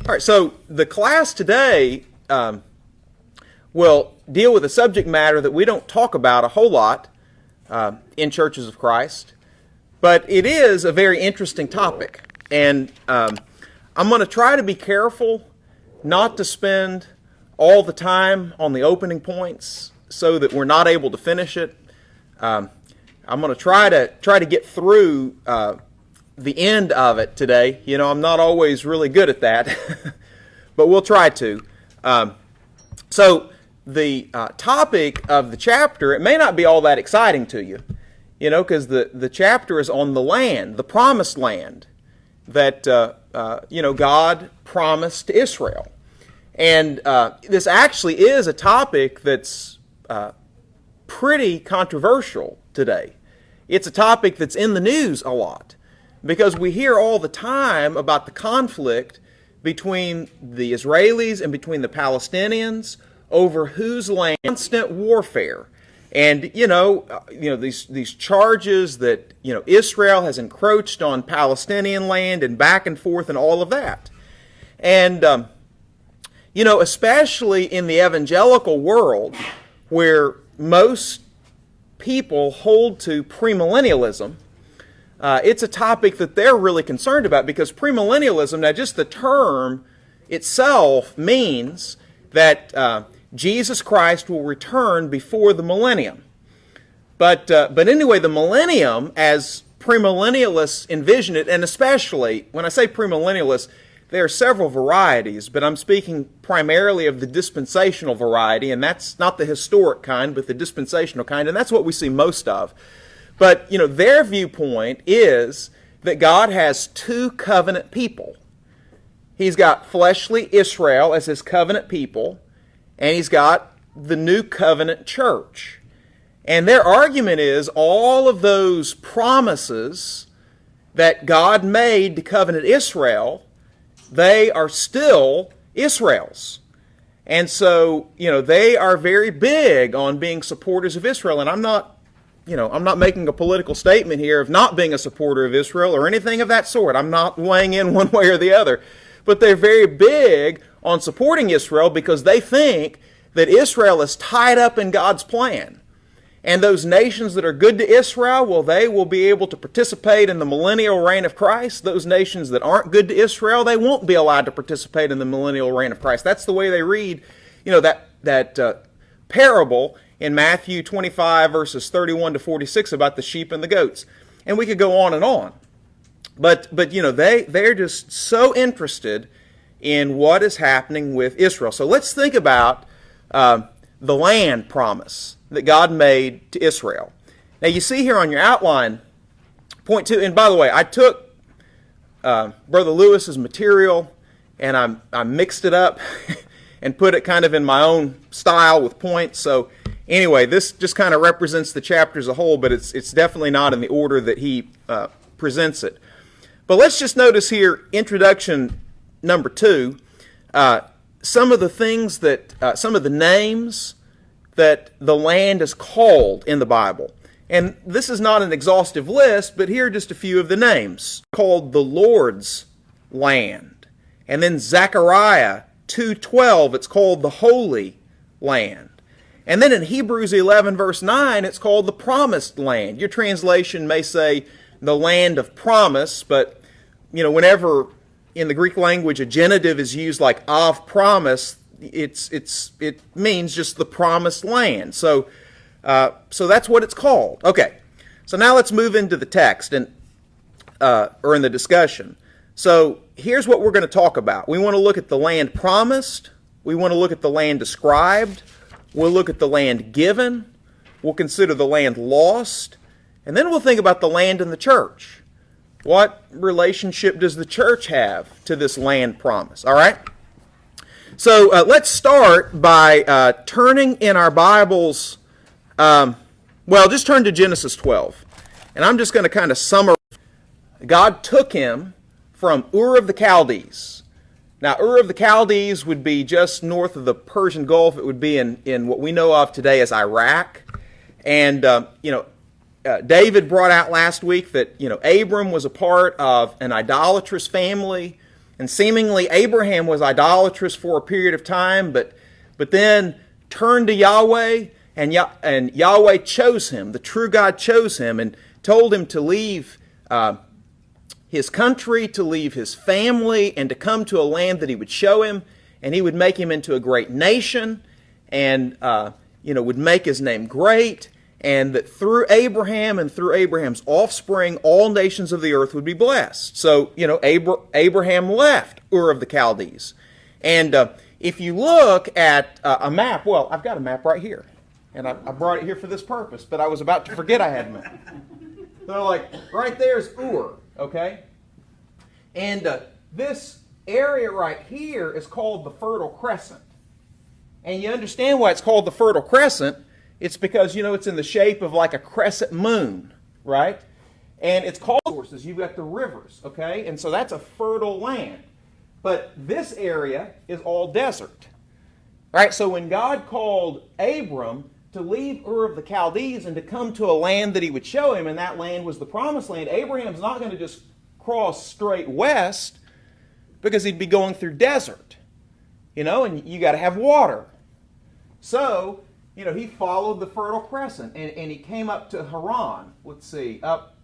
All right, so the class today will deal with a subject matter that we don't talk about a whole lot in Churches of Christ, but it is a very interesting topic. And I'm going to try to be careful not to spend all the time on the opening points so that we're not able to finish it. I'm going to try to get through the end of it today. You know, I'm not always really good at that, but we'll try to. So the topic of the chapter, it may not be all that exciting to you, you know, because the chapter is on the land, the promised land that, God promised to Israel. And this actually is a topic that's pretty controversial today. It's a topic that's in the news a lot because we hear all the time about the conflict between the Israelis and between the Palestinians over whose land. Constant warfare. And these charges that Israel has encroached on Palestinian land and back and forth and all of that. And especially in the evangelical world where most people hold to premillennialism, it's a topic that they're really concerned about because premillennialism, now just the term itself means that Jesus Christ will return before the millennium. But anyway, the millennium, as premillennialists envision it, and especially when I say premillennialists, there are several varieties, but I'm speaking primarily of the dispensational variety, and that's not the historic kind, but the dispensational kind, and that's what we see most of. But, their viewpoint is that God has two covenant people. He's got fleshly Israel as his covenant people, and he's got the new covenant church. And their argument is all of those promises that God made to covenant Israel, they are still Israel's. And so, they are very big on being supporters of Israel. And I'm not making a political statement here of not being a supporter of Israel or anything of that sort. I'm not weighing in one way or the other. But they're very big on supporting Israel because they think that Israel is tied up in God's plan. And those nations that are good to Israel, well, they will be able to participate in the millennial reign of Christ. Those nations that aren't good to Israel, they won't be allowed to participate in the millennial reign of Christ. That's the way they read, that parable in Matthew 25, verses 31 to 46 about the sheep and the goats. And we could go on and on. But they're just so interested in what is happening with Israel. So let's think about the land promise that God made to Israel. Now you see here on your outline, point 2, and by the way, I took Brother Lewis's material and I mixed it up and put it kind of in my own style with points. So anyway, this just kind of represents the chapter as a whole, but it's definitely not in the order that he presents it. But let's just notice here, introduction number 2, some of the things that, some of the names that the land is called in the Bible. And this is not an exhaustive list, but here are just a few of the names. Called the Lord's land. And then Zechariah 2:12, it's called the Holy Land. And then in Hebrews 11 verse 9, it's called the Promised Land. Your translation may say the land of promise, but whenever in the Greek language a genitive is used like of promise, it means just the promised land. So that's what it's called. Okay, so now let's move into the text or in the discussion. So here's what we're going to talk about. We want to look at the land promised. We want to look at the land described. We'll look at the land given. We'll consider the land lost. And then we'll think about the land and the church. What relationship does the church have to this land promise? All right? So let's start by turning in our Bibles, just turn to Genesis 12. And I'm just going to kind of summarize. God took him from Ur of the Chaldees. Now, Ur of the Chaldees would be just north of the Persian Gulf. It would be in what we know of today as Iraq. And, David brought out last week that, Abram was a part of an idolatrous family And seemingly Abraham was idolatrous for a period of time, but then turned to Yahweh, and Yahweh chose him. The true God chose him and told him to leave his country, to leave his family, and to come to a land that he would show him, and he would make him into a great nation, and would make his name great, and that through Abraham and through Abraham's offspring, all nations of the earth would be blessed. So, Abraham left Ur of the Chaldees. And if you look at a map, well, I've got a map right here. And I brought it here for this purpose, but I was about to forget I had a map. So, right there's Ur, okay? And this area right here is called the Fertile Crescent. And you understand why it's called the Fertile Crescent. It's because, it's in the shape of like a crescent moon, right? And it's called sources. You've got the rivers, okay? And so that's a fertile land. But this area is all desert. Right? So when God called Abram to leave Ur of the Chaldees and to come to a land that he would show him, and that land was the promised land, Abraham's not going to just cross straight west because he'd be going through desert. And you got to have water. So, he followed the Fertile Crescent, and he came up to Haran. Let's see, up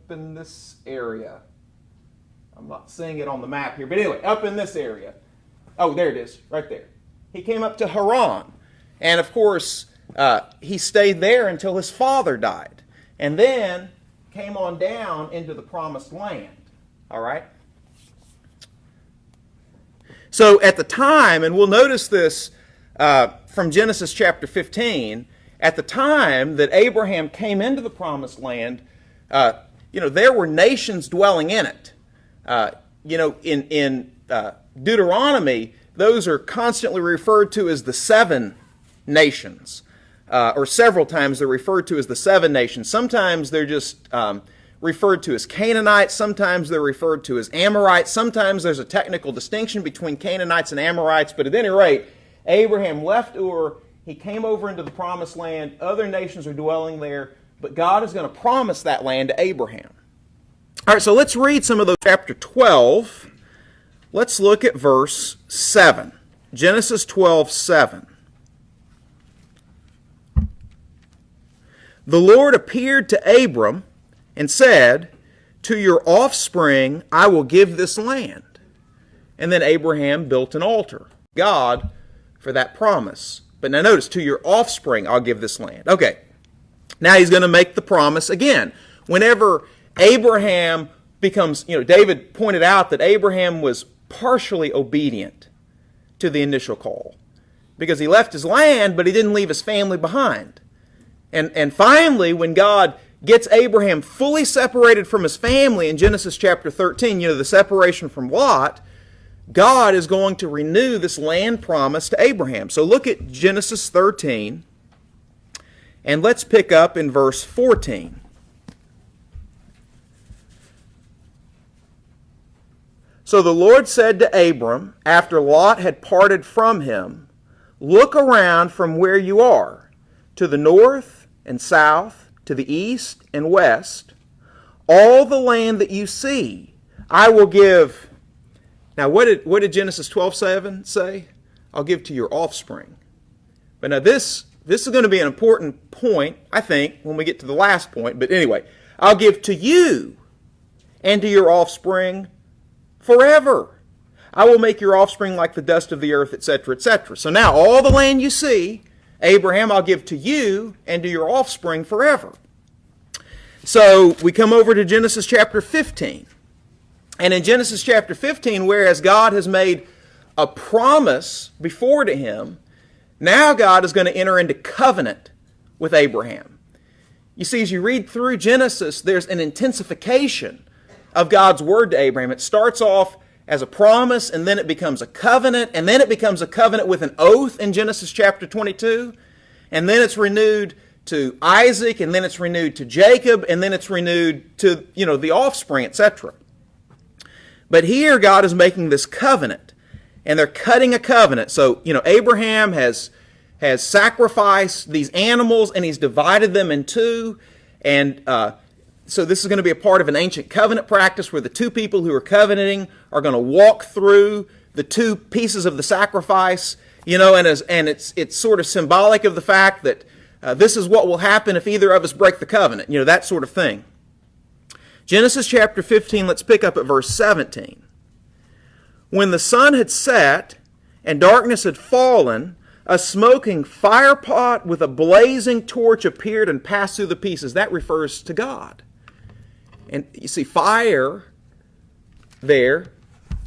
in this area. I'm not seeing it on the map here, but anyway, up in this area. Oh, there it is, right there. He came up to Haran, and of course, he stayed there until his father died, and then came on down into the Promised Land. All right? So at the time, and we'll notice this from Genesis chapter 15, at the time that Abraham came into the Promised Land, there were nations dwelling in it. In Deuteronomy, those are constantly referred to as the 7 nations, or several times they're referred to as the 7 nations. Sometimes they're just referred to as Canaanites, sometimes they're referred to as Amorites, sometimes there's a technical distinction between Canaanites and Amorites, but at any rate, Abraham left Ur, he came over into the Promised Land, other nations are dwelling there, but God is going to promise that land to Abraham. All right, so let's read some of those. Chapter 12, let's look at verse 7. Genesis 12:7. The Lord appeared to Abram and said, "To your offspring I will give this land." And then Abraham built an altar. God for that promise. But now notice, to your offspring I'll give this land. Okay, now he's going to make the promise again. Whenever Abraham becomes, David pointed out that Abraham was partially obedient to the initial call. Because he left his land, but he didn't leave his family behind. And finally, when God gets Abraham fully separated from his family in Genesis chapter 13, the separation from Lot, God is going to renew this land promise to Abraham. So look at Genesis 13, and let's pick up in verse 14. So the Lord said to Abram, after Lot had parted from him, "Look around from where you are, to the north and south, to the east and west. All the land that you see, I will give." Now, what did Genesis 12:7 say? I'll give to your offspring. But now this is going to be an important point, I think, when we get to the last point. But anyway, I'll give to you and to your offspring forever. I will make your offspring like the dust of the earth, etc., etc. So now all the land you see, Abraham, I'll give to you and to your offspring forever. So we come over to Genesis chapter 15. And in Genesis chapter 15, whereas God has made a promise before to him, now God is going to enter into covenant with Abraham. You see, as you read through Genesis, there's an intensification of God's word to Abraham. It starts off as a promise, and then it becomes a covenant, and then it becomes a covenant with an oath in Genesis chapter 22, and then it's renewed to Isaac, and then it's renewed to Jacob, and then it's renewed to, the offspring, etc. But here God is making this covenant, and they're cutting a covenant. So, Abraham has sacrificed these animals, and he's divided them in two, and So this is going to be a part of an ancient covenant practice where the two people who are covenanting are going to walk through the two pieces of the sacrifice, and it's sort of symbolic of the fact that this is what will happen if either of us break the covenant, that sort of thing. Genesis chapter 15, let's pick up at verse 17. When the sun had set and darkness had fallen, a smoking firepot with a blazing torch appeared and passed through the pieces. That refers to God. And you see, fire there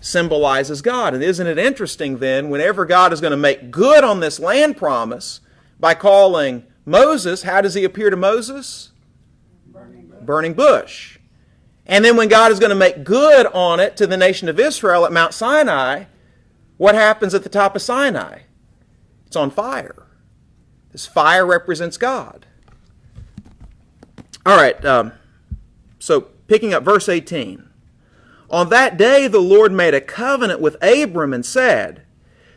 symbolizes God. And isn't it interesting then, whenever God is going to make good on this land promise by calling Moses, how does he appear to Moses? Burning bush. And then when God is going to make good on it to the nation of Israel at Mount Sinai, what happens at the top of Sinai? It's on fire. This fire represents God. All right, so picking up verse 18. On that day the Lord made a covenant with Abram and said,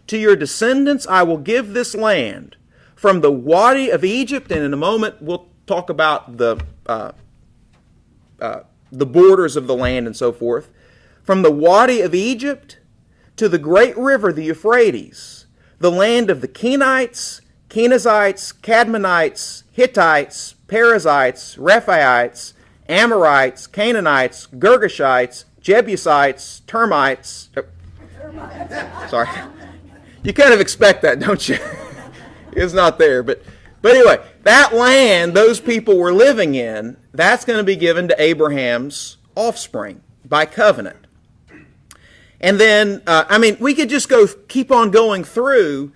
to your descendants I will give this land, from the Wadi of Egypt, and in a moment we'll talk about the borders of the land and so forth, from the Wadi of Egypt to the great river, the Euphrates, the land of the Kenites, Kenizzites, Cadmonites, Hittites, Perizzites, Rephaites, Amorites, Canaanites, Girgashites, Jebusites, termites. Sorry. You kind of expect that, don't you? It's not there. But anyway, that land those people were living in, that's going to be given to Abraham's offspring by covenant. And then, we could just keep on going through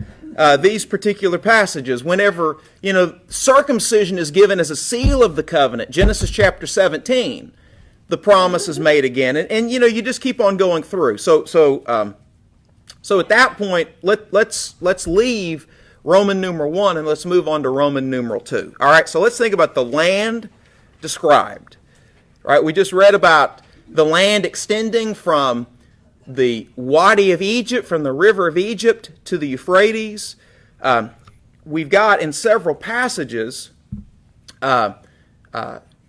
these particular passages. Whenever, circumcision is given as a seal of the covenant, Genesis chapter 17, the promise is made again. And you just keep on going through. So at that point, let's leave Roman numeral 1 and let's move on to Roman numeral 2. All right, so let's think about the land described. All right, we just read about the land extending from the Wadi of Egypt, from the river of Egypt to the Euphrates. We've got in several passages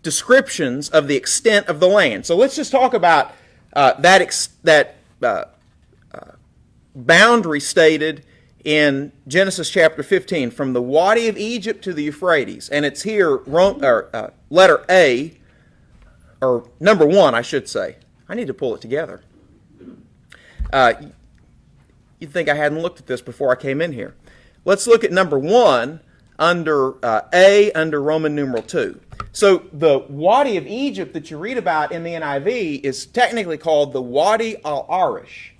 descriptions of the extent of the land. So let's just talk about that boundary stated in Genesis chapter 15, from the Wadi of Egypt to the Euphrates. And it's here, letter A, or number 1, I should say. I need to pull it together. You'd think I hadn't looked at this before I came in here. Let's look at number 1 under A, under Roman numeral 2. So the Wadi of Egypt that you read about in the NIV is technically called the Wadi al-Arish.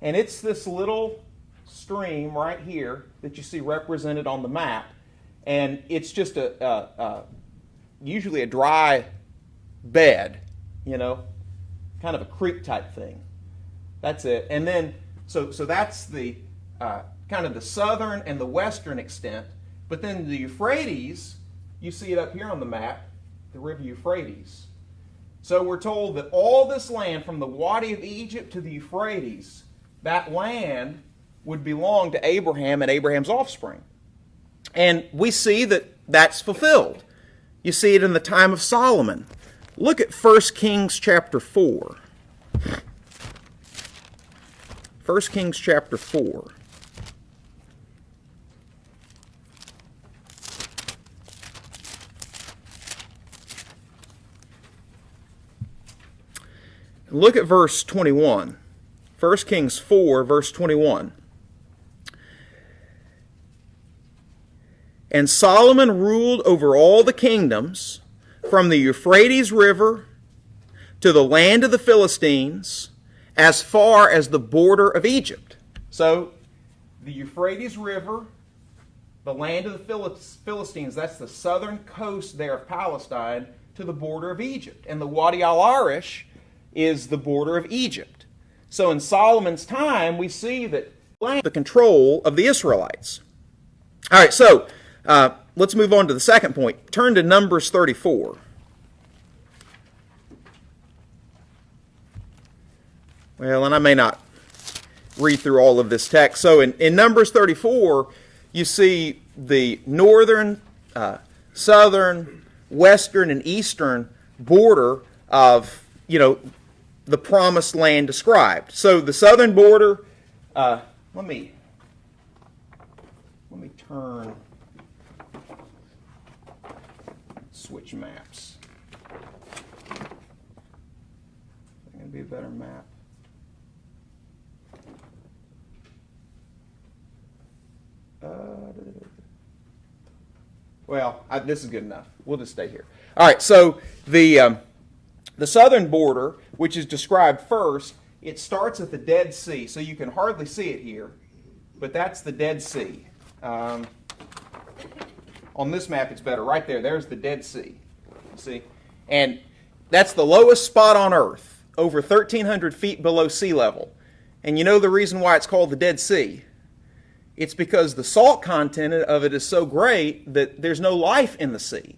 And it's this little stream right here that you see represented on the map. And it's just usually a dry bed, kind of a creek type thing. That's it. And then, so that's the kind of the southern and the western extent. But then the Euphrates, you see it up here on the map, the river Euphrates. So we're told that all this land from the Wadi of Egypt to the Euphrates, that land would belong to Abraham and Abraham's offspring. And we see that that's fulfilled. You see it in the time of Solomon. Look at 1 Kings chapter 4. 1 Kings chapter 4. Look at verse 21. 1 Kings 4, verse 21. And Solomon ruled over all the kingdoms, from the Euphrates River to the land of the Philistines, as far as the border of Egypt. So, the Euphrates River, the land of the Philistines, that's the southern coast there of Palestine, to the border of Egypt. And the Wadi al-Arish is the border of Egypt. So in Solomon's time, we see that the control of the Israelites. All right, so let's move on to the second point. Turn to Numbers 34. Well, and I may not read through all of this text. So in Numbers 34, you see the northern, southern, western, and eastern border of, the promised land described. So the southern border, let me switch maps. Is that going to be a better map? Well, this is good enough. We'll just stay here. All right, so the southern border, which is described first, it starts at the Dead Sea. So you can hardly see it here, but that's the Dead Sea. On this map, it's better. Right there, there's the Dead Sea. See? And that's the lowest spot on Earth, over 1,300 feet below sea level. And you know the reason why it's called the Dead Sea? It's because the salt content of it is so great that there's no life in the sea.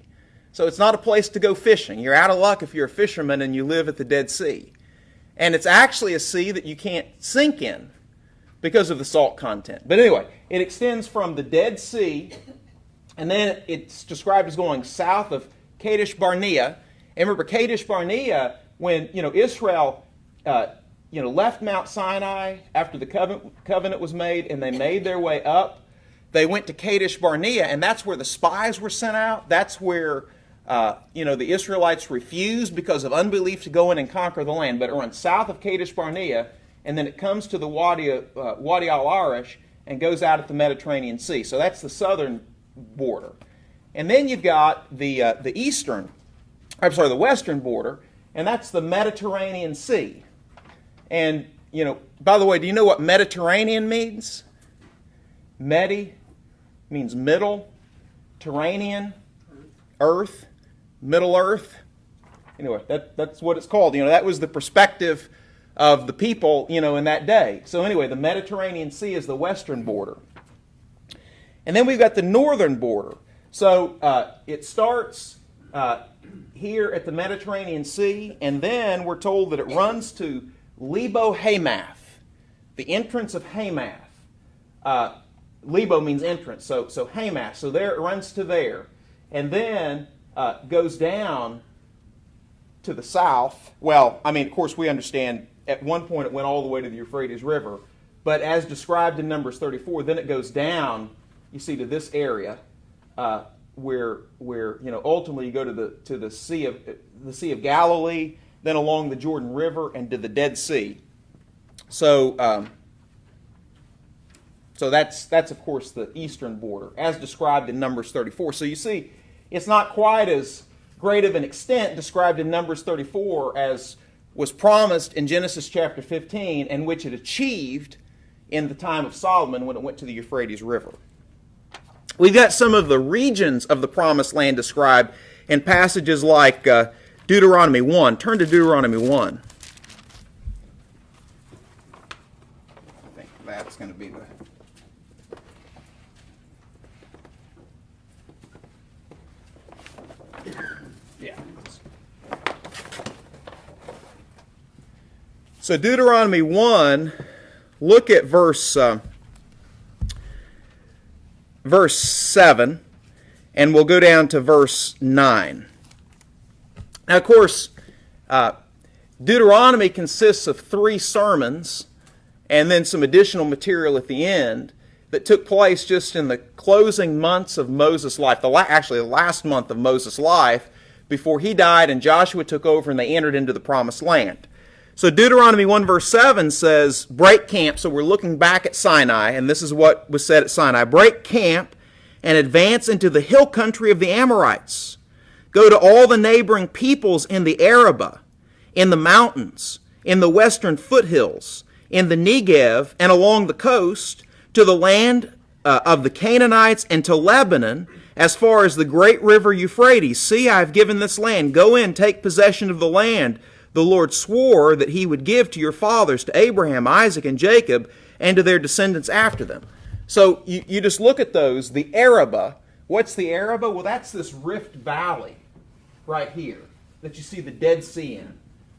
So it's not a place to go fishing. You're out of luck if you're a fisherman and you live at the Dead Sea. And it's actually a sea that you can't sink in because of the salt content. But anyway, it extends from the Dead Sea, and then it's described as going south of Kadesh Barnea. And remember, Kadesh Barnea, when Israel left Mount Sinai after the covenant was made, and they made their way up, they went to Kadesh Barnea, and that's where the spies were sent out. That's where the Israelites refused because of unbelief to go in and conquer the land. But it runs south of Kadesh Barnea, and then it comes to the Wadi al-Arish and goes out at the Mediterranean Sea. So that's the southern border. And then you've got the western border, and that's the Mediterranean Sea. And, by the way, do you know what Mediterranean means? Medi means middle, Terranean, earth, Middle Earth. Anyway, that's what it's called. That was the perspective of the people, in that day. So anyway, the Mediterranean Sea is the western border. And then we've got the northern border. So it starts here at the Mediterranean Sea, and then we're told that it runs to Lebo Hamath, the entrance of Hamath. Lebo means entrance, so Hamath. So there it runs to there, and then goes down to the south. Well, of course, we understand at one point it went all the way to the Euphrates River, but as described in Numbers 34, then it goes down, you see, to this area where ultimately you go to the Sea of Galilee, then along the Jordan River and to the Dead Sea. So that's of course the eastern border, as described in Numbers 34. So you see, it's not quite as great of an extent described in Numbers 34 as was promised in Genesis chapter 15, and which it achieved in the time of Solomon when it went to the Euphrates River. We've got some of the regions of the Promised Land described in passages like Deuteronomy 1. Turn to Deuteronomy 1. I think that's going to be the... Yeah. So Deuteronomy 1, look at verse 7, and we'll go down to verse 9. Now, of course, Deuteronomy consists of 3 sermons and then some additional material at the end that took place just in the closing months of Moses' life, actually the last month of Moses' life, before he died and Joshua took over and they entered into the Promised Land. So Deuteronomy 1 verse 7 says, break camp. So we're looking back at Sinai, and this is what was said at Sinai. Break camp and advance into the hill country of the Amorites. Go to all the neighboring peoples in the Arabah, in the mountains, in the western foothills, in the Negev, and along the coast, to the land of the Canaanites and to Lebanon, as far as the great river Euphrates. See, I have given this land. Go in, take possession of the land the Lord swore that he would give to your fathers, to Abraham, Isaac, and Jacob, and to their descendants after them. So you just look at those. The Arabah. What's the Arabah? Well, that's this rift valley right here that you see the Dead Sea in.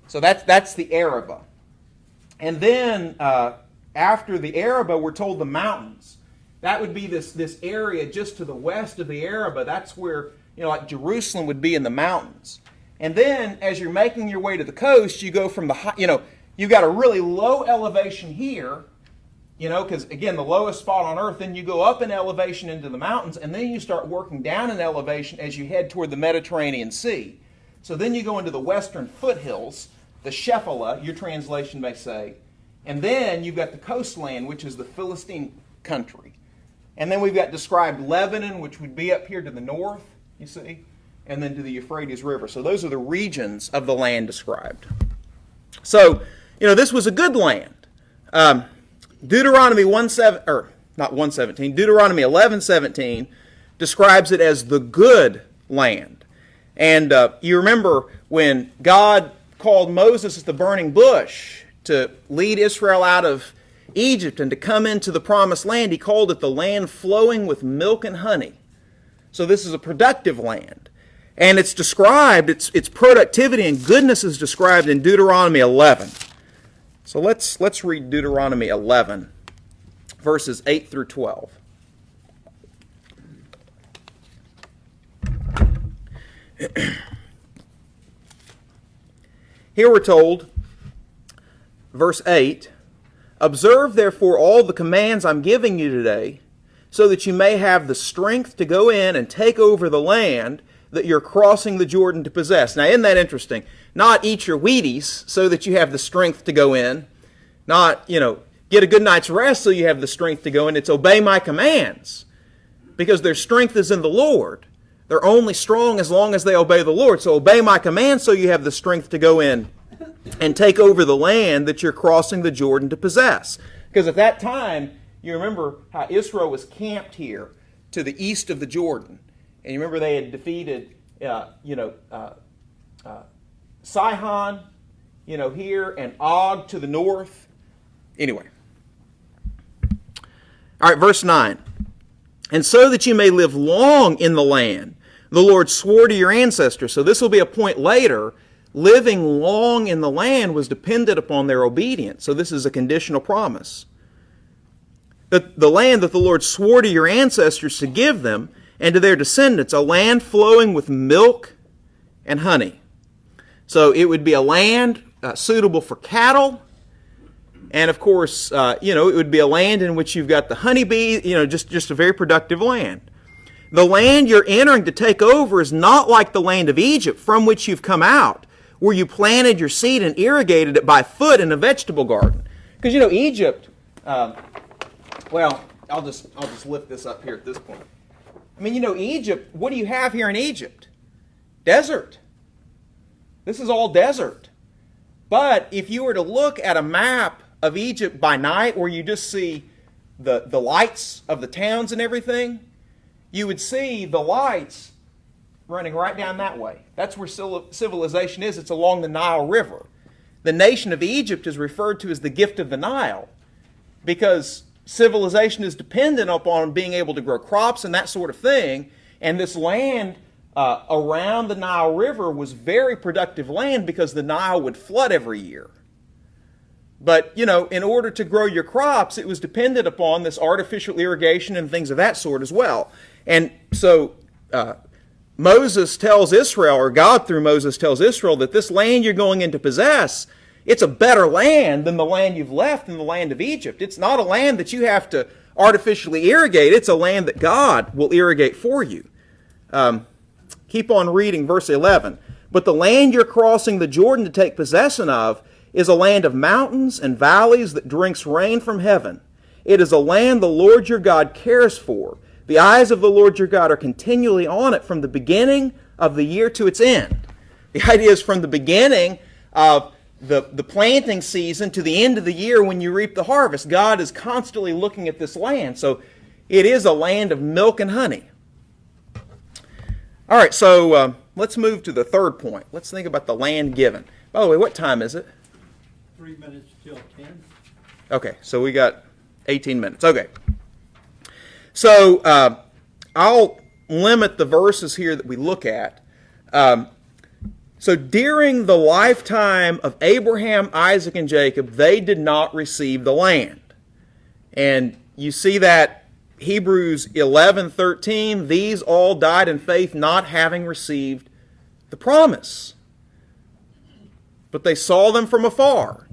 So that's the Arabah. And then after the Arabah, we're told the mountains. That would be this area just to the west of the Arabah. That's where, like Jerusalem would be in the mountains. And then as you're making your way to the coast, you go from the high, you've got a really low elevation here, because again, the lowest spot on earth, then you go up in elevation into the mountains, and then you start working down in elevation as you head toward the Mediterranean Sea. So then you go into the western foothills, the Shephelah, your translation may say, and then you've got the coastland, which is the Philistine country. And then we've got described Lebanon, which would be up here to the north, you see, and then to the Euphrates River. So those are the regions of the land described. So, this was a good land. Deuteronomy 11:17 describes it as the good land. And you remember when God called Moses at the burning bush to lead Israel out of Egypt and to come into the promised land, he called it the land flowing with milk and honey. So this is a productive land. And it's described, its productivity and goodness is described in Deuteronomy 11. So let's read Deuteronomy 11, verses 8 through 12. Here we're told, verse 8, "Observe therefore all the commands I'm giving you today, so that you may have the strength to go in and take over the land that you're crossing the Jordan to possess." Now, isn't that interesting? Not eat your Wheaties so that you have the strength to go in. Not, get a good night's rest so you have the strength to go in. It's obey my commands, because their strength is in the Lord. They're only strong as long as they obey the Lord. So obey my commands so you have the strength to go in and take over the land that you're crossing the Jordan to possess. Because at that time, you remember how Israel was camped here to the east of the Jordan. And you remember they had defeated, Sihon, here, and Og to the north. Anyway. All right, verse 9. "And so that you may live long in the land, the Lord swore to your ancestors." So this will be a point later. Living long in the land was dependent upon their obedience. So this is a conditional promise. The land that the Lord swore to your ancestors to give them and to their descendants, a land flowing with milk and honey. So it would be a land suitable for cattle. And of course, it would be a land in which you've got the honeybee, just a very productive land. The land you're entering to take over is not like the land of Egypt from which you've come out, where you planted your seed and irrigated it by foot in a vegetable garden. Because, Egypt, I'll just lift this up here at this point. I mean, Egypt, what do you have here in Egypt? Desert. This is all desert. But if you were to look at a map of Egypt by night, where you just see the lights of the towns and everything, you would see the lights running right down that way. That's where civilization is. It's along the Nile River. The nation of Egypt is referred to as the gift of the Nile, because civilization is dependent upon being able to grow crops and that sort of thing. And this land around the Nile River was very productive land, because the Nile would flood every year. But, in order to grow your crops, it was dependent upon this artificial irrigation and things of that sort as well. And so Moses tells Israel, or God through Moses tells Israel, that this land you're going in to possess, it's a better land than the land you've left in the land of Egypt. It's not a land that you have to artificially irrigate. It's a land that God will irrigate for you. Keep on reading verse 11. "But the land you're crossing the Jordan to take possession of is a land of mountains and valleys that drinks rain from heaven. It is a land the Lord your God cares for. The eyes of the Lord your God are continually on it from the beginning of the year to its end." The idea is from the beginning of the planting season to the end of the year when you reap the harvest. God is constantly looking at this land. So it is a land of milk and honey. All right, so let's move to the third point. Let's think about the land given. By the way, what time is it? 3 minutes till 10. Okay, so we got 18 minutes. Okay. So I'll limit the verses here that we look at. So during the lifetime of Abraham, Isaac, and Jacob, they did not receive the land. And you see that Hebrews 11:13, "These all died in faith, not having received the promise." but they saw them from afar.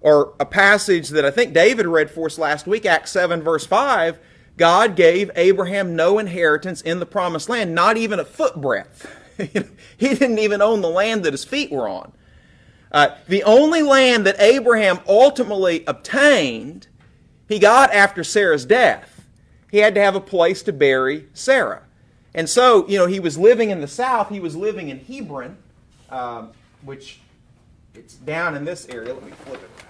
Or a passage that I think David read for us last week, Acts 7, verse 5, God gave Abraham no inheritance in the promised land, not even a footbreadth. He didn't even own the land that his feet were on. The only land that Abraham ultimately obtained, he got after Sarah's death. He had to have a place to bury Sarah. And so, he was living in the south. He was living in Hebron, which it's down in this area. Let me flip it back.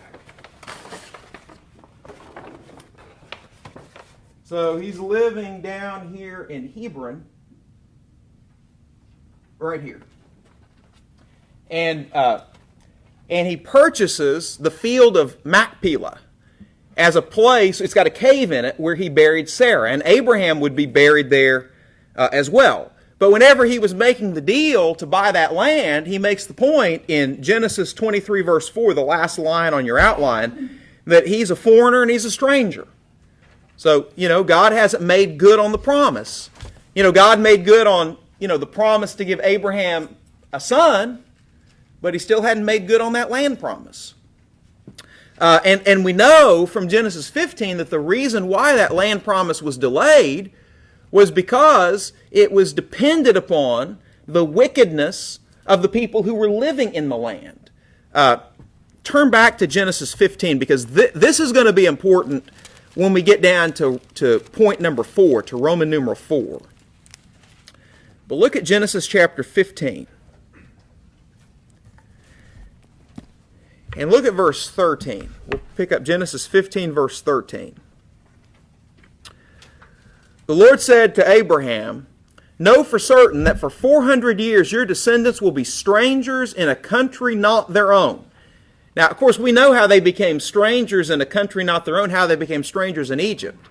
So he's living down here in Hebron, right here. And he purchases the field of Machpelah as a place. It's got a cave in it where he buried Sarah, and Abraham would be buried there as well. But whenever he was making the deal to buy that land, he makes the point in Genesis 23, verse 4, the last line on your outline, that he's a foreigner and he's a stranger. So, God hasn't made good on the promise. God made good on, the promise to give Abraham a son, but he still hadn't made good on that land promise. And we know from Genesis 15 that the reason why that land promise was delayed was because it was dependent upon the wickedness of the people who were living in the land. Turn back to Genesis 15, because this is going to be important when we get down to point number 4, to Roman numeral 4. But look at Genesis chapter 15. And look at verse 13. We'll pick up Genesis 15, verse 13. The Lord said to Abraham, "Know for certain that for 400 years your descendants will be strangers in a country not their own." Now, of course, we know how they became strangers in a country not their own, how they became strangers in Egypt.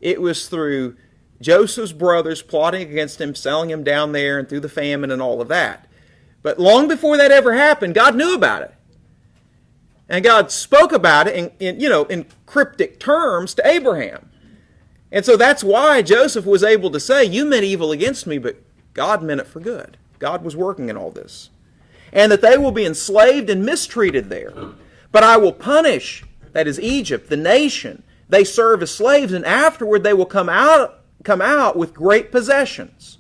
It was through Joseph's brothers plotting against him, selling him down there, and through the famine and all of that. But long before that ever happened, God knew about it. And God spoke about it in cryptic terms to Abraham. And so that's why Joseph was able to say, "You meant evil against me, but God meant it for good." God was working in all this. And that they will be enslaved and mistreated there. But I will punish, that is Egypt, the nation they serve as slaves, and afterward they will come out with great possessions.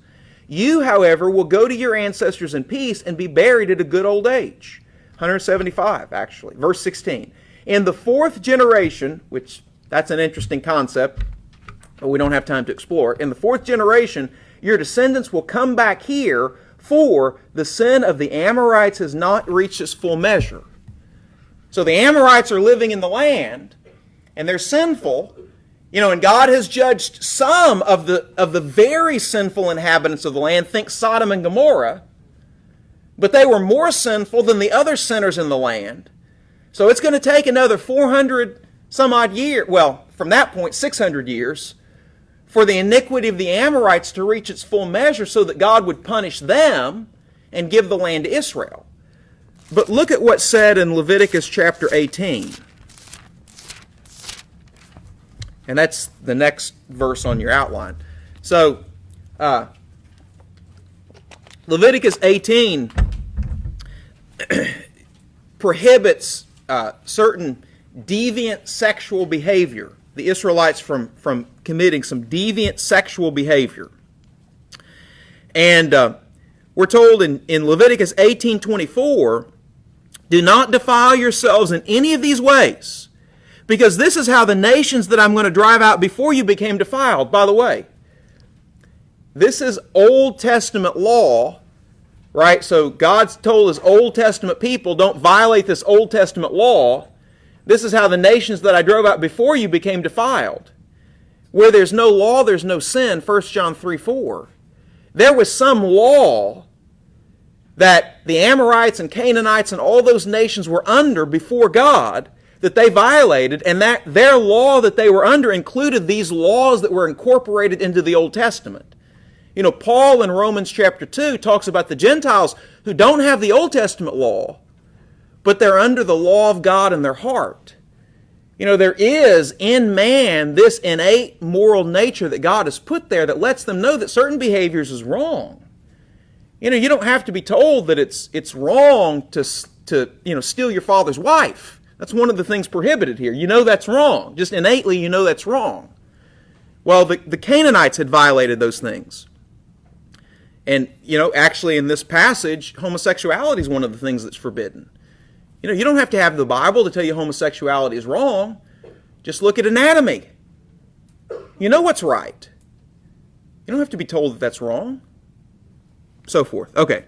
You, however, will go to your ancestors in peace and be buried at a good old age. 175, actually. Verse 16. In the 4th generation, which that's an interesting concept, but we don't have time to explore it. In the 4th generation, your descendants will come back here, for the sin of the Amorites has not reached its full measure. So the Amorites are living in the land, and they're sinful, and God has judged some of the very sinful inhabitants of the land. Think Sodom and Gomorrah. But they were more sinful than the other sinners in the land. So it's going to take another 400 some odd years, well, from that point, 600 years, for the iniquity of the Amorites to reach its full measure so that God would punish them and give the land to Israel. But look at what's said in Leviticus chapter 18. And that's the next verse on your outline. So, Leviticus 18 prohibits certain deviant sexual behavior. The Israelites from committing some deviant sexual behavior. And we're told in Leviticus 18:24, do not defile yourselves in any of these ways, because this is how the nations that I'm going to drive out before you became defiled. By the way, this is Old Testament law, right? So God's told his Old Testament people, don't violate this Old Testament law. This is how the nations that I drove out before you became defiled. Where there's no law, there's no sin, 1 John 3:4. There was some law that the Amorites and Canaanites and all those nations were under before God that they violated, and that their law that they were under included these laws that were incorporated into the Old Testament. You know, Paul in Romans chapter 2 talks about the Gentiles who don't have the Old Testament law, but they're under the law of God in their heart. You know, there is in man this innate moral nature that God has put there that lets them know that certain behaviors is wrong. You know, you don't have to be told that it's wrong to steal your father's wife. That's one of the things prohibited here. You know that's wrong. Just innately, you know that's wrong. Well, the Canaanites had violated those things. And, actually in this passage, homosexuality is one of the things that's forbidden. You don't have to have the Bible to tell you homosexuality is wrong. Just look at anatomy. You know what's right. You don't have to be told that that's wrong. So forth. Okay.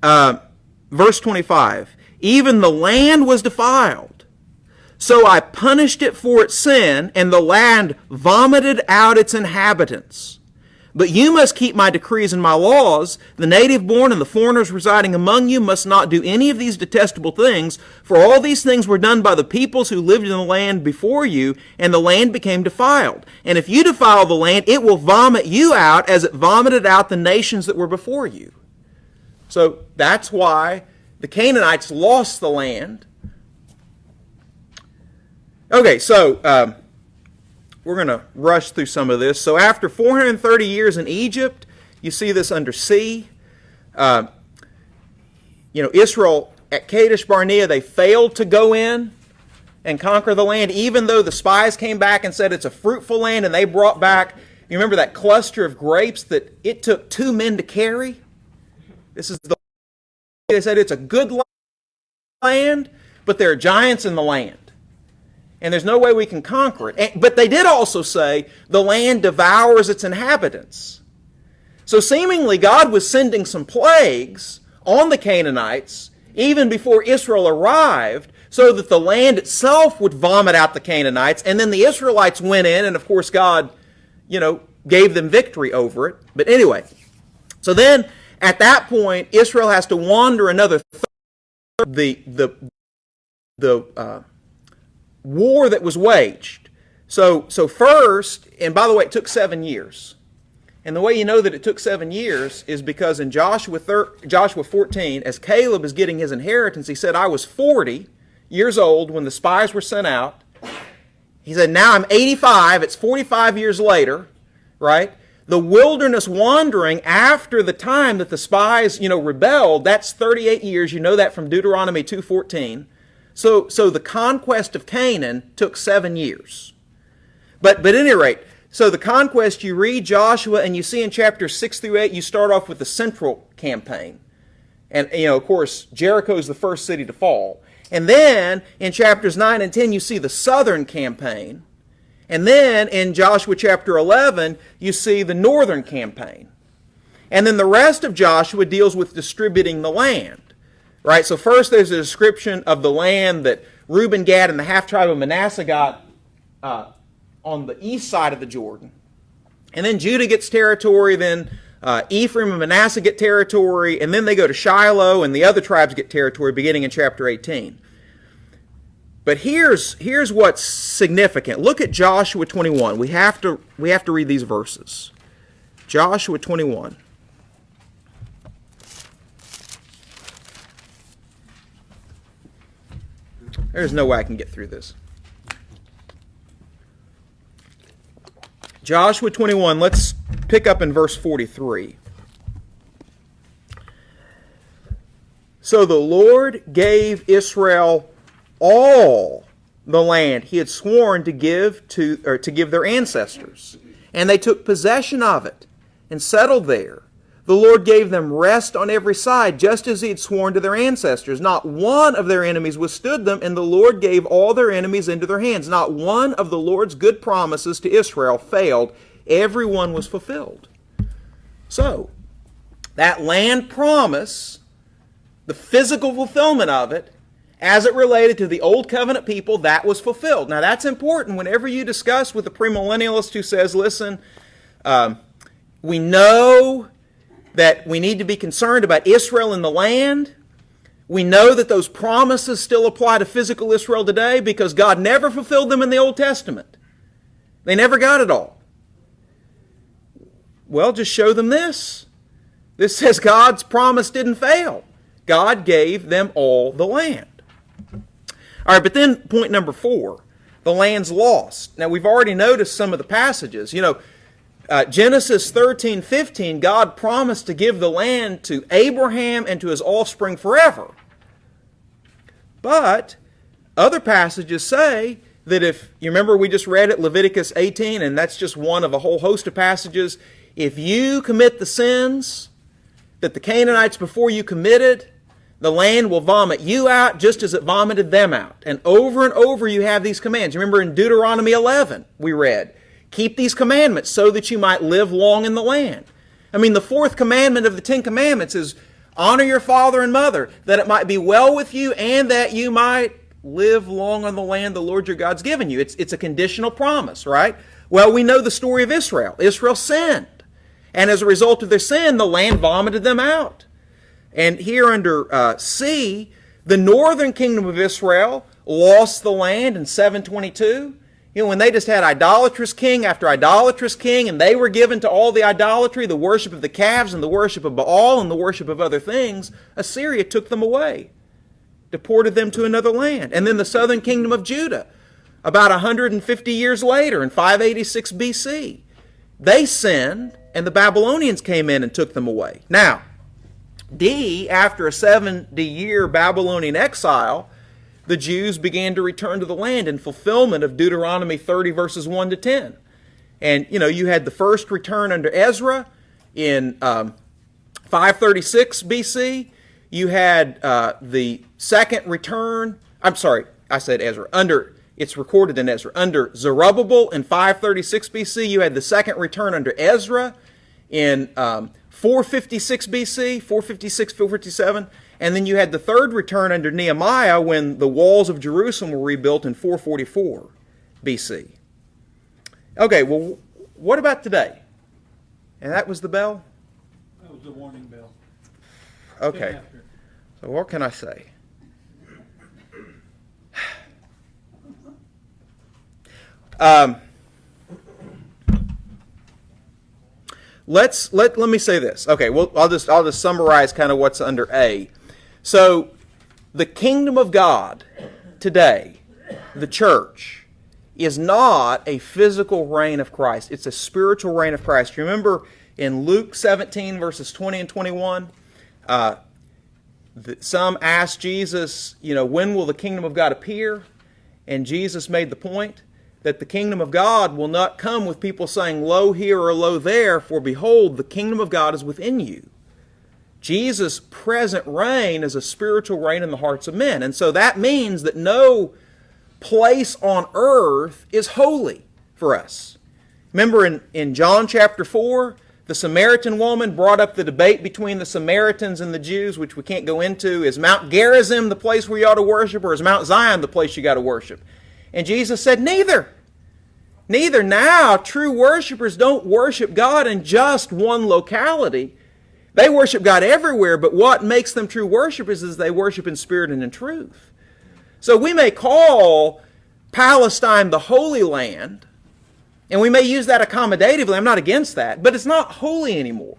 Verse 25. Even the land was defiled. So I punished it for its sin, and the land vomited out its inhabitants. But you must keep my decrees and my laws. The native born and the foreigners residing among you must not do any of these detestable things, for all these things were done by the peoples who lived in the land before you, and the land became defiled. And if you defile the land, it will vomit you out as it vomited out the nations that were before you. So that's why the Canaanites lost the land. Okay, so we're going to rush through some of this. So after 430 years in Egypt, you see this under C. Israel at Kadesh Barnea, they failed to go in and conquer the land, even though the spies came back and said it's a fruitful land, and they brought back, you remember that cluster of grapes that it took 2 men to carry? They said it's a good land, but there are giants in the land. And there's no way we can conquer it. But they did also say the land devours its inhabitants. So seemingly God was sending some plagues on the Canaanites even before Israel arrived, so that the land itself would vomit out the Canaanites, and then the Israelites went in, and of course God, gave them victory over it. But anyway, so then at that point Israel has to wander another the war that was waged. So first, and by the way, it took 7 years. And the way you know that it took 7 years is because in Joshua 14, as Caleb is getting his inheritance, he said, I was 40 years old when the spies were sent out. He said, now I'm 85, it's 45 years later, right? The wilderness wandering after the time that the spies, rebelled, that's 38 years. You know that from Deuteronomy 2:14. So the conquest of Canaan took 7 years. But at any rate, so the conquest, you read Joshua and you see in chapters 6 through 8, you start off with the central campaign. And, of course, Jericho is the first city to fall. And then in chapters 9 and 10, you see the southern campaign. And then in Joshua chapter 11, you see the northern campaign. And then the rest of Joshua deals with distributing the land. Right, so first there's a description of the land that Reuben, Gad, and the half-tribe of Manasseh got on the east side of the Jordan. And then Judah gets territory, then Ephraim and Manasseh get territory, and then they go to Shiloh, and the other tribes get territory beginning in chapter 18. But here's what's significant. Look at Joshua 21. We have to read these verses. Joshua 21. There's no way I can get through this. Joshua 21, let's pick up in verse 43. So the Lord gave Israel all the land he had sworn to give their ancestors, and they took possession of it and settled there. The Lord gave them rest on every side, just as he had sworn to their ancestors. Not one of their enemies withstood them, and the Lord gave all their enemies into their hands. Not one of the Lord's good promises to Israel failed. Every one was fulfilled. So, that land promise, the physical fulfillment of it, as it related to the Old Covenant people, that was fulfilled. Now, that's important whenever you discuss with a premillennialist who says, listen, we know that we need to be concerned about Israel in the land. We know that those promises still apply to physical Israel today because God never fulfilled them in the Old Testament. They never got it all. Well, just show them this. This says God's promise didn't fail. God gave them all the land. All right, but then point number 4, the land's lost. Now, we've already noticed some of the passages. Genesis 13:15, God promised to give the land to Abraham and to his offspring forever. But other passages say that if, you remember we just read it, Leviticus 18, and that's just one of a whole host of passages, if you commit the sins that the Canaanites before you committed, the land will vomit you out just as it vomited them out. And over you have these commands. Remember in Deuteronomy 11 we read, keep these commandments so that you might live long in the land. I mean, the fourth commandment of the 10 Commandments is honor your father and mother, that it might be well with you and that you might live long on the land the Lord your God's given you. It's a conditional promise, right? Well, we know the story of Israel. Israel sinned. And as a result of their sin, the land vomited them out. And here under C, the northern kingdom of Israel lost the land in 722. You know, when they just had idolatrous king after idolatrous king, and they were given to all the idolatry, the worship of the calves and the worship of Baal and the worship of other things, Assyria took them away, deported them to another land. And then the southern kingdom of Judah, about 150 years later in 586 BC, they sinned, and the Babylonians came in and took them away. Now, D, after a 70-year Babylonian exile, the Jews began to return to the land in fulfillment of Deuteronomy 30 verses 1 to 10. And, you know, you had the first return under Ezra in 536 BC. You had the second return, it's recorded in Ezra. Under Zerubbabel in 536 BC, you had the second return under Ezra in 456 BC, 456, 457. And then you had the third return under Nehemiah when the walls of Jerusalem were rebuilt in 444 BC. Okay, well, what about today? And that was the bell? That was the warning bell. Okay. So what can I say? Let me say this. Okay, well, I'll just summarize kind of what's under A. So, the kingdom of God today, the church, is not a physical reign of Christ. It's a spiritual reign of Christ. Remember in Luke 17 verses 20 and 21, some asked Jesus, when will the kingdom of God appear? And Jesus made the point that the kingdom of God will not come with people saying, lo here or lo there, for behold, the kingdom of God is within you. Jesus' present reign is a spiritual reign in the hearts of men. And so that means that no place on earth is holy for us. Remember in John chapter 4, the Samaritan woman brought up the debate between the Samaritans and the Jews, which we can't go into. Is Mount Gerizim the place where you ought to worship, or is Mount Zion the place you got to worship? And Jesus said, neither. Neither. Now, true worshipers don't worship God in just one locality. They worship God everywhere, but what makes them true worshipers is they worship in spirit and in truth. So we may call Palestine the Holy Land, and we may use that accommodatively. I'm not against that, but it's not holy anymore.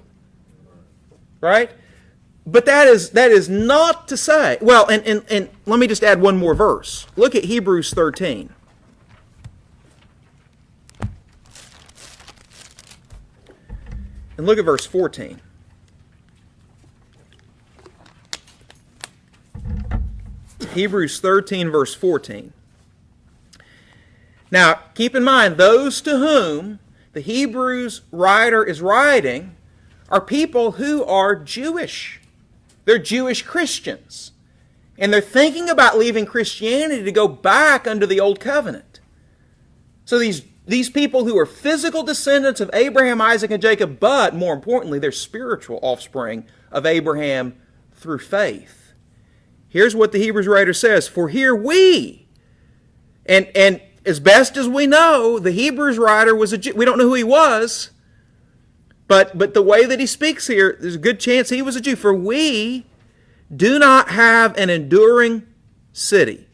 Right? But that is not to say, well, and let me just add one more verse. Look at Hebrews 13. And look at verse 14. Hebrews 13, verse 14. Now, keep in mind, those to whom the Hebrews writer is writing are people who are Jewish. They're Jewish Christians. And they're thinking about leaving Christianity to go back under the Old Covenant. So these people who are physical descendants of Abraham, Isaac, and Jacob, but more importantly, they're spiritual offspring of Abraham through faith. Here's what the Hebrews writer says, for here we, and as best as we know, the Hebrews writer was a Jew. We don't know who he was, but the way that he speaks here, there's a good chance he was a Jew. For we do not have an enduring city,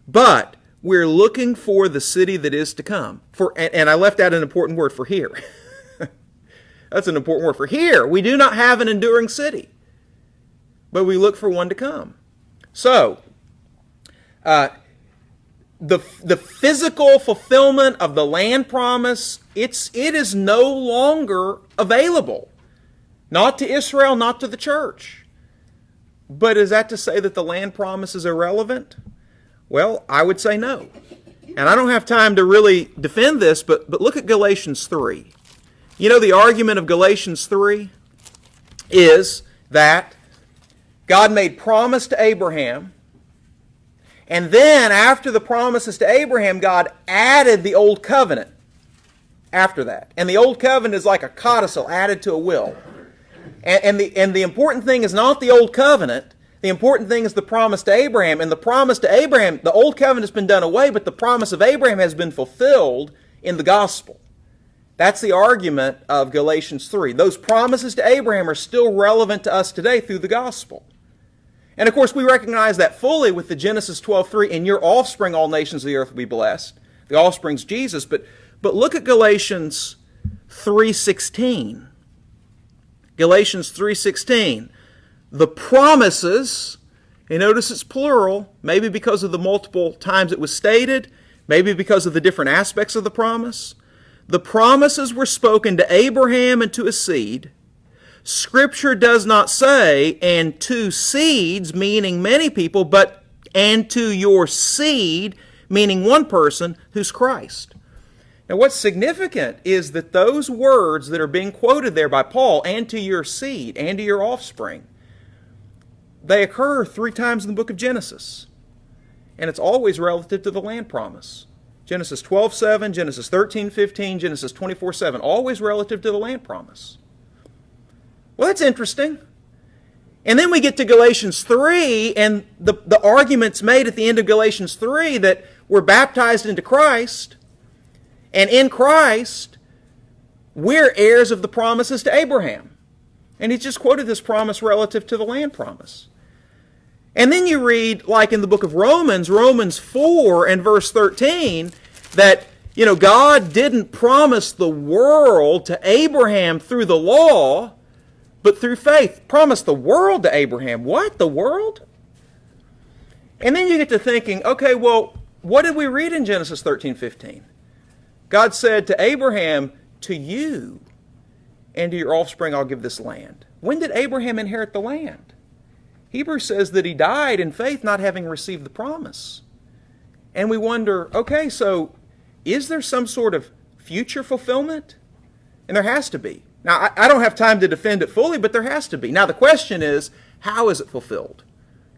but we're looking for the city that is to come. And I left out an important word, for here. That's an important word. For here, we do not have an enduring city, but we look for one to come. So, the physical fulfillment of the land promise, it is no longer available. Not to Israel, not to the church. But is that to say that the land promise is irrelevant? Well, I would say no. And I don't have time to really defend this, but look at Galatians 3. You know, the argument of Galatians 3 is that God made promise to Abraham, and then after the promises to Abraham, God added the old covenant after that. And the old covenant is like a codicil added to a will. And the important thing is not the old covenant. The important thing is the promise to Abraham. And the promise to Abraham, the old covenant has been done away, but the promise of Abraham has been fulfilled in the gospel. That's the argument of Galatians 3. Those promises to Abraham are still relevant to us today through the gospel. And of course, we recognize that fully with the Genesis 12:3, in your offspring all nations of the earth will be blessed. The offspring's Jesus. But look at Galatians 3:16. Galatians 3:16. The promises, and notice it's plural, maybe because of the multiple times it was stated, maybe because of the different aspects of the promise. The promises were spoken to Abraham and to his seed. Scripture does not say, and to seeds, meaning many people, but and to your seed, meaning one person, who's Christ. Now what's significant is that those words that are being quoted there by Paul, and to your seed, and to your offspring, they occur 3 times in the book of Genesis. And it's always relative to the land promise. Genesis 12:7, Genesis 13:15, Genesis 24:7, always relative to the land promise. Well, that's interesting. And then we get to Galatians 3, and the argument's made at the end of Galatians 3 that we're baptized into Christ, and in Christ, we're heirs of the promises to Abraham. And he just quoted this promise relative to the land promise. And then you read, like in the book of Romans, Romans 4 and verse 13, that, God didn't promise the world to Abraham through the law, but through faith. Promised the world to Abraham. What? The world? And then you get to thinking, okay, well, what did we read in Genesis 13:15? God said to Abraham, to you and to your offspring I'll give this land. When did Abraham inherit the land? Hebrews says that he died in faith, not having received the promise. And we wonder, okay, so is there some sort of future fulfillment? And there has to be. Now, I don't have time to defend it fully, but there has to be. Now, the question is, how is it fulfilled?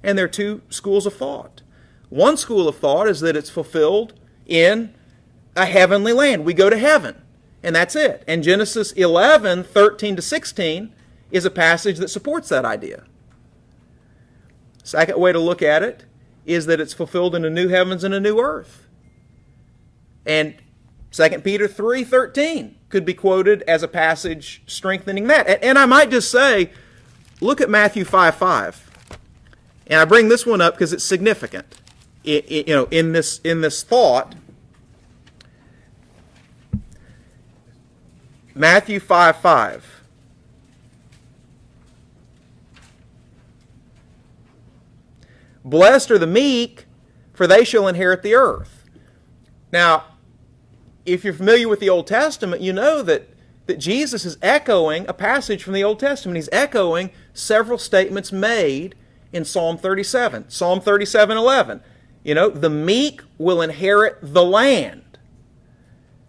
And there are 2 schools of thought. One school of thought is that it's fulfilled in a heavenly land. We go to heaven, and that's it. And Genesis 11:13-16 is a passage that supports that idea. Second way to look at it is that it's fulfilled in a new heavens and a new earth. And 2 Peter 3:13 could be quoted as a passage strengthening that. And I might just say, look at Matthew 5:5. And I bring this one up because it's significant. In this thought. Matthew 5:5. Blessed are the meek, for they shall inherit the earth. Now, if you're familiar with the Old Testament, you know that Jesus is echoing a passage from the Old Testament. He's echoing several statements made in Psalm 37. Psalm 37:11. The meek will inherit the land.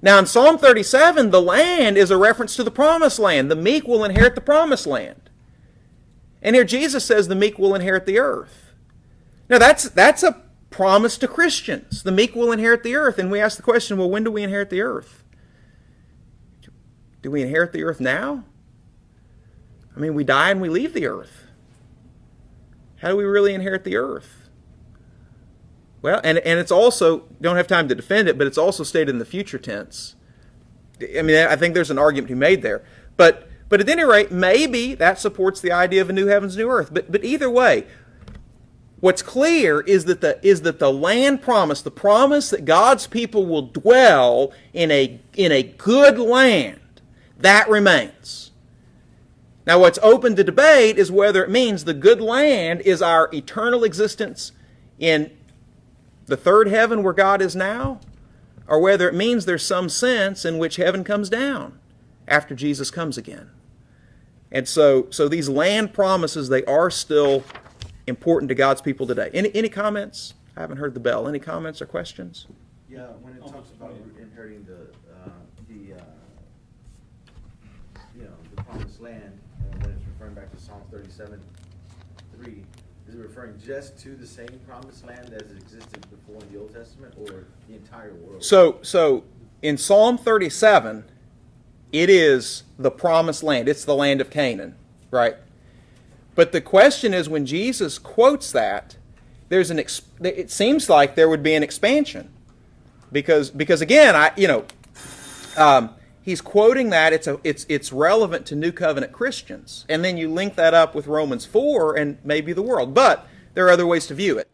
Now in Psalm 37, the land is a reference to the promised land. The meek will inherit the promised land. And here Jesus says the meek will inherit the earth. Now that's a promise to Christians. The meek will inherit the earth. And we ask the question, well, when do we inherit the earth? Do we inherit the earth now? I mean, we die and we leave the earth. How do we really inherit the earth? Well, and it's also, don't have time to defend it, but it's also stated in the future tense. I mean, I think there's an argument to be made there. But at any rate, maybe that supports the idea of a new heavens, new earth. But either way, what's clear is that the land promise, the promise that God's people will dwell in a good land, that remains. Now what's open to debate is whether it means the good land is our eternal existence in the third heaven where God is now, or whether it means there's some sense in which heaven comes down after Jesus comes again. And so these land promises, they are still important to God's people today. Any comments? I haven't heard the bell. Any comments or questions? Yeah, when it talks about inheriting the promised land, when it's referring back to Psalm 37:3, is it referring just to the same promised land as it existed before in the Old Testament, or the entire world? So in Psalm 37, it is the promised land. It's the land of Canaan, right? But the question is, when Jesus quotes that, it seems like there would be an expansion, because again, he's quoting that it's relevant to New Covenant Christians, and then you link that up with Romans 4 and maybe the world. But there are other ways to view it.